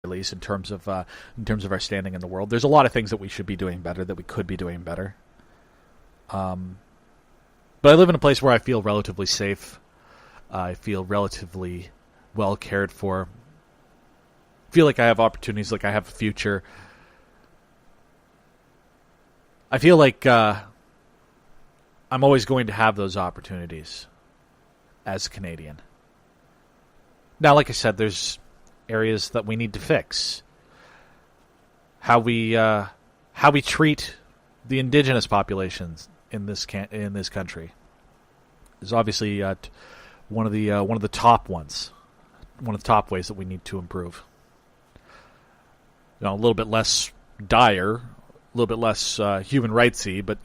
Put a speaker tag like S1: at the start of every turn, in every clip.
S1: least in terms of our standing in the world. There's a lot of things that we should be doing better, that we could be doing better. But I live in a place where I feel relatively safe. I feel relatively well cared for. I feel like I have opportunities, like I have a future. I feel like I'm always going to have those opportunities as a Canadian. Now, like I said, there's areas that we need to fix. How we treat the indigenous populations in this country is obviously one of the top ones, one of the top ways that we need to improve. A little bit less dire, a little bit less human rightsy, but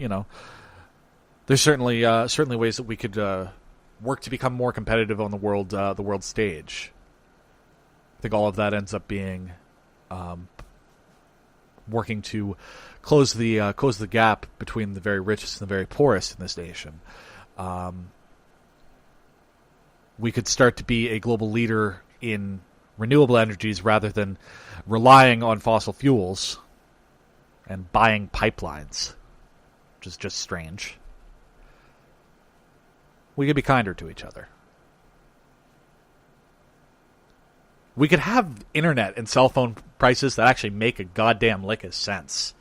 S1: there's certainly ways that we could work to become more competitive on the world stage. I think all of that ends up being working to close the gap between the very richest and the very poorest in this nation. We could start to be a global leader in renewable energies rather than relying on fossil fuels and buying pipelines, which is just strange. We could be kinder to each other. We could have internet and cell phone prices that actually make a goddamn lick of sense.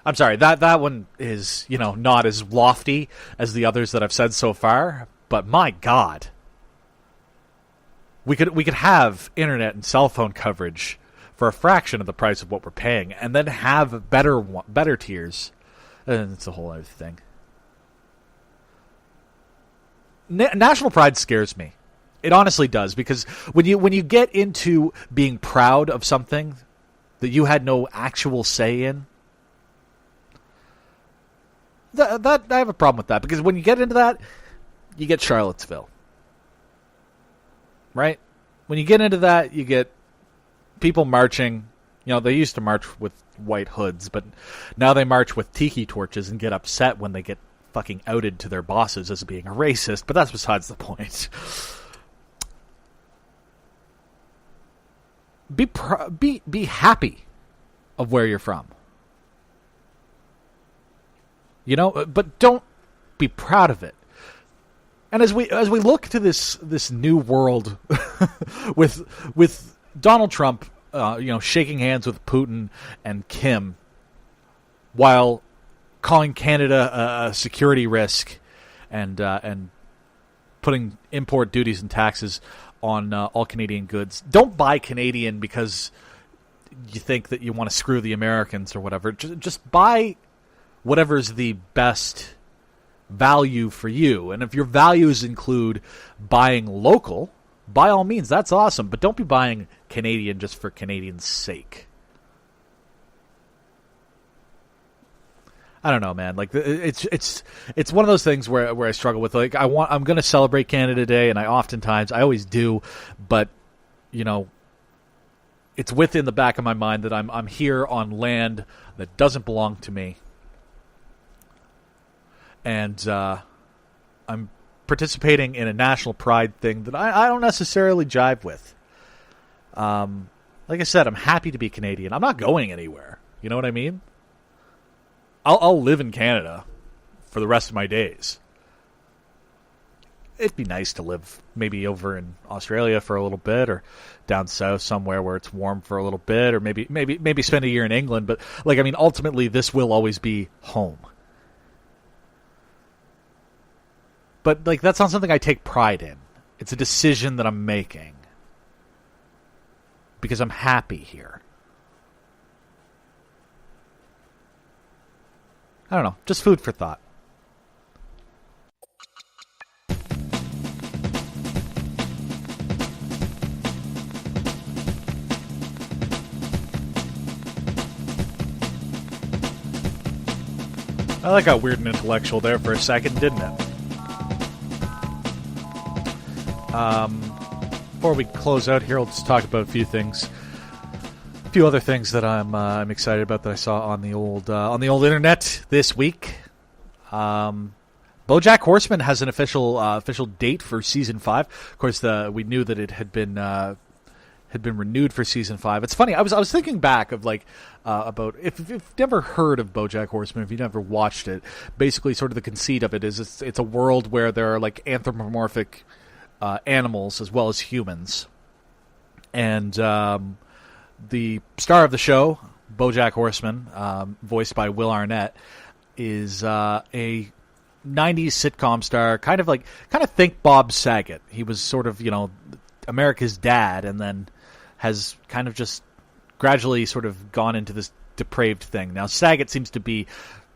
S1: I'm sorry, that one is, not as lofty as the others that I've said so far, but my God. We could have internet and cell phone coverage for a fraction of the price of what we're paying, and then have better tiers. And it's a whole other thing. National pride scares me. It honestly does, because when you get into being proud of something that you had no actual say in, that I have a problem with that, because when you get into that, you get Charlottesville. Right? When you get into that, you get people marching. They used to march with white hoods, but now they march with tiki torches and get upset when they get fucking outed to their bosses as being a racist, but that's besides the point. Be happy of where you're from. But don't be proud of it. And as we look to this new world with Donald Trump, shaking hands with Putin and Kim, while calling Canada a security risk, and putting import duties and taxes on all Canadian goods. Don't buy Canadian because you think that you want to screw the Americans or whatever. Just buy whatever's the best value for you. And if your values include buying local, by all means, that's awesome. But don't be buying Canadian just for Canadian's sake. I don't know, man. Like it's one of those things where I struggle with. Like I'm going to celebrate Canada Day, and I always do, but it's within the back of my mind that I'm here on land that doesn't belong to me. And I'm participating in a national pride thing that I don't necessarily jive with. Like I said, I'm happy to be Canadian. I'm not going anywhere. You know what I mean? I'll live in Canada for the rest of my days. It'd be nice to live maybe over in Australia for a little bit, or down south somewhere where it's warm for a little bit, or maybe spend a year in England. But ultimately, this will always be home. But that's not something I take pride in. It's a decision that I'm making because I'm happy here. I don't know. Just food for thought. Well, that got weird and intellectual there for a second, didn't it? Before we close out here, let's talk about a few other things that I'm excited about that I saw on the old internet this week. Bojack Horeseman has an official date for season 5. Of course, we knew that it had been had been renewed for season 5. It's funny. I was thinking back of like about if you've never heard of BoJack Horseman, if you've never watched it. Basically, sort of the conceit of it is it's a world where there are like anthropomorphic animals as well as humans, and the star of the show, BoJack Horseman, voiced by Will Arnett, is a 90s sitcom star, kind of think Bob Saget. He was sort of, America's dad, and then has kind of just gradually sort of gone into this depraved thing. Now, Saget seems to be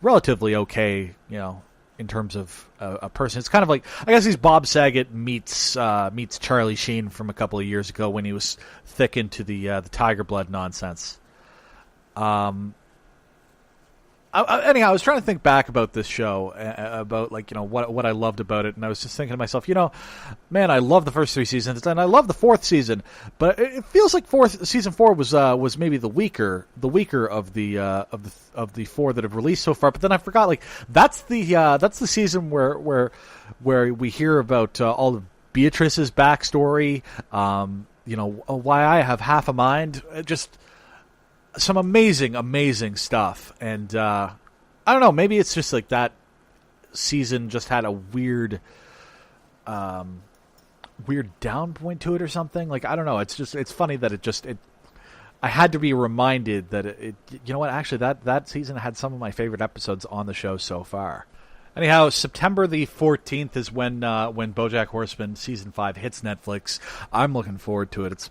S1: relatively okay, in terms of a person. It's kind of like, I guess he's Bob Saget meets Charlie Sheen from a couple of years ago when he was thick into the Tiger Blood nonsense. Anyhow, I was trying to think back about this show, about what I loved about it, and I was just thinking to myself, man, I love the first 3 seasons, and I love the 4th season, but it feels like season 4 was maybe the weaker of the 4 that have released so far. But then I forgot, that's the season where we hear about all of Beatrice's backstory, why I have half a mind, just some amazing stuff. And I don't know, maybe it's just like that season just had a weird down point to it or something. I don't know, it's funny that I had to be reminded that actually that season had some of my favorite episodes on the show so far. Anyhow, September the 14th is when BoJack Horseman season 5 hits Netflix. I'm looking forward to it. It's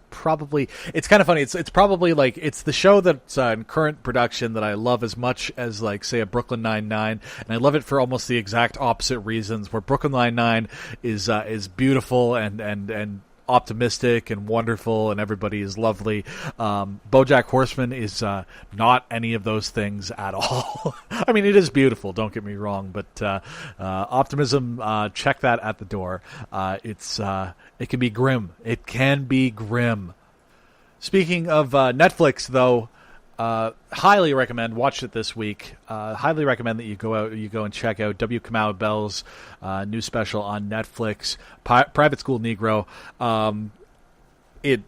S1: kind of funny. It's probably it's the show that's in current production that I love as much as say a Brooklyn Nine-Nine, and I love it for almost the exact opposite reasons. Where Brooklyn Nine-Nine is beautiful and optimistic and wonderful, and everybody is lovely. BoJack Horseman is not any of those things at all. I mean, it is beautiful, don't get me wrong, but optimism, check that at the door. It can be grim. It can be grim. Speaking of Netflix, though, highly recommend, watched it this week, highly recommend that you go and check out W. Kamau Bell's new special on Netflix, Private School Negro. It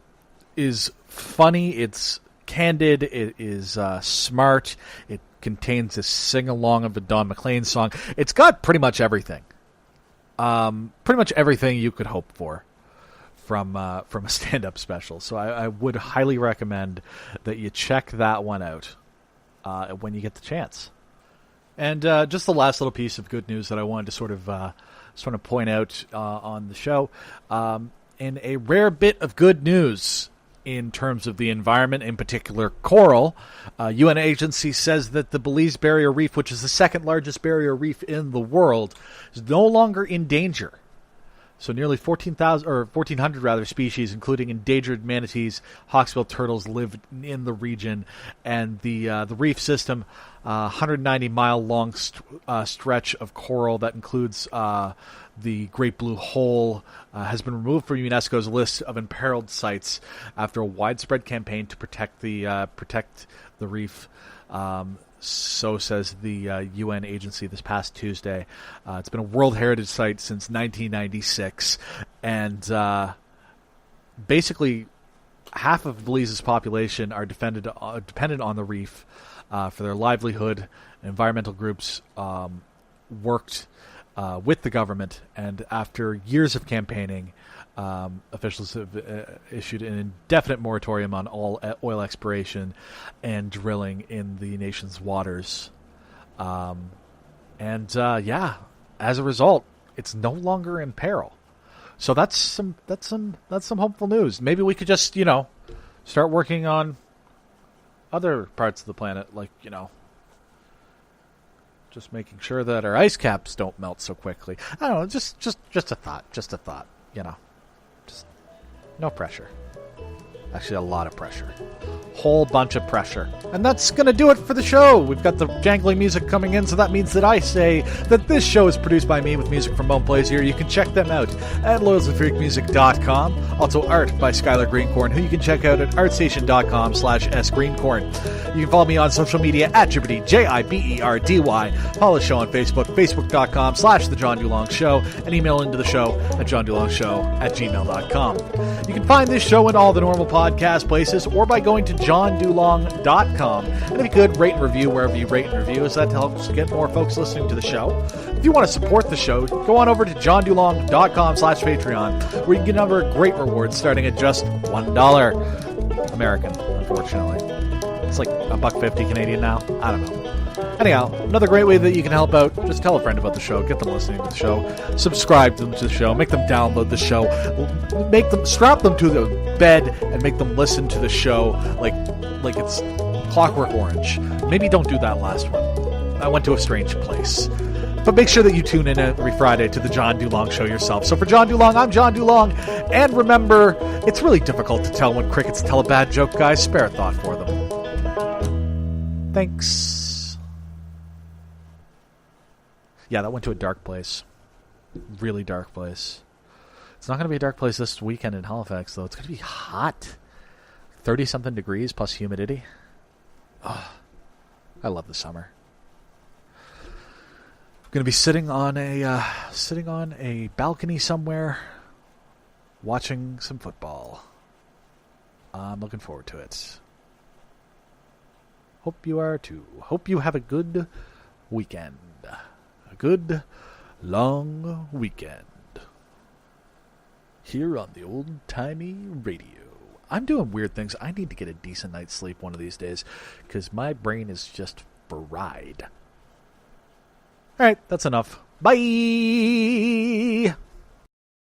S1: is funny, it's candid, it is smart, it contains a sing-along of a Don McLean song. It's got pretty much everything. Pretty much everything you could hope for from a stand-up special. So I would highly recommend that you check that one out when you get the chance. And just the last little piece of good news that I wanted to sort of point out on the show, in a rare bit of good news in terms of the environment, in particular coral, UN agency says that the Belize Barrier Reef, which is the second largest barrier reef in the world, is no longer in danger. So nearly 1,400 species, including endangered manatees, hawksbill turtles, live in the region, and the reef system, 190-mile long stretch of coral that includes the Great Blue Hole, has been removed from UNESCO's list of imperiled sites after a widespread campaign to protect the reef. So says the UN agency this past Tuesday. It's been a World Heritage Site since 1996, and basically half of Belize's population are dependent on the reef for their livelihood. Environmental groups worked with the government, and after years of campaigning, officials have issued an indefinite moratorium on all oil exploration and drilling in the nation's waters. As a result, it's no longer in peril. So that's some hopeful news. Maybe we could just start working on other parts of the planet, just making sure that our ice caps don't melt so quickly. I don't know, just a thought, Just no pressure. Actually, a lot of pressure. whole bunch of pressure. And that's going to do it for the show. We've got the jangly music coming in, so that means that I say that this show is produced by me with music from Bone Plays Here. You can check them out at loyalsandfreakmusic.com. Also art by Skylar Greencorn, who you can check out at artstation.com/sgreencorn. You can follow me on social media at Jibberdy, Jiberdy. Follow the show on Facebook, facebook.com/The John DuLong Show, and email into the show at johndulong@gmail.com. You can find this show in all the normal podcast places or by going to johndulong.com. And if you could, rate and review wherever you rate and review, as that helps get more folks listening to the show. If you want to support the show, go on over to johndulong.com/Patreon, where you can get a number of great rewards starting at just $1 American, unfortunately. It's like $1.50 Canadian now. I don't know. Anyhow, another great way that you can help out, just tell a friend about the show, get them listening to the show, subscribe them to the show, make them download the show, strap them to the bed and make them listen to the show like it's Clockwork Orange. Maybe don't do that last one. I went to a strange place. But make sure that you tune in every Friday to the John DuLong Show yourself. So for John DuLong, I'm John DuLong. And remember, it's really difficult to tell when crickets tell a bad joke, guys. Spare a thought for them. Thanks. Yeah, that went to a dark place. Really dark place. It's not going to be a dark place this weekend in Halifax, though. It's going to be hot. 30-something degrees plus humidity. Oh, I love the summer. I'm going to be sitting on a balcony somewhere, watching some football. I'm looking forward to it. Hope you are too. Hope you have a good weekend. A good, long weekend. Here on the old-timey radio. I'm doing weird things. I need to get a decent night's sleep one of these days, because my brain is just fried. All right, that's enough. Bye!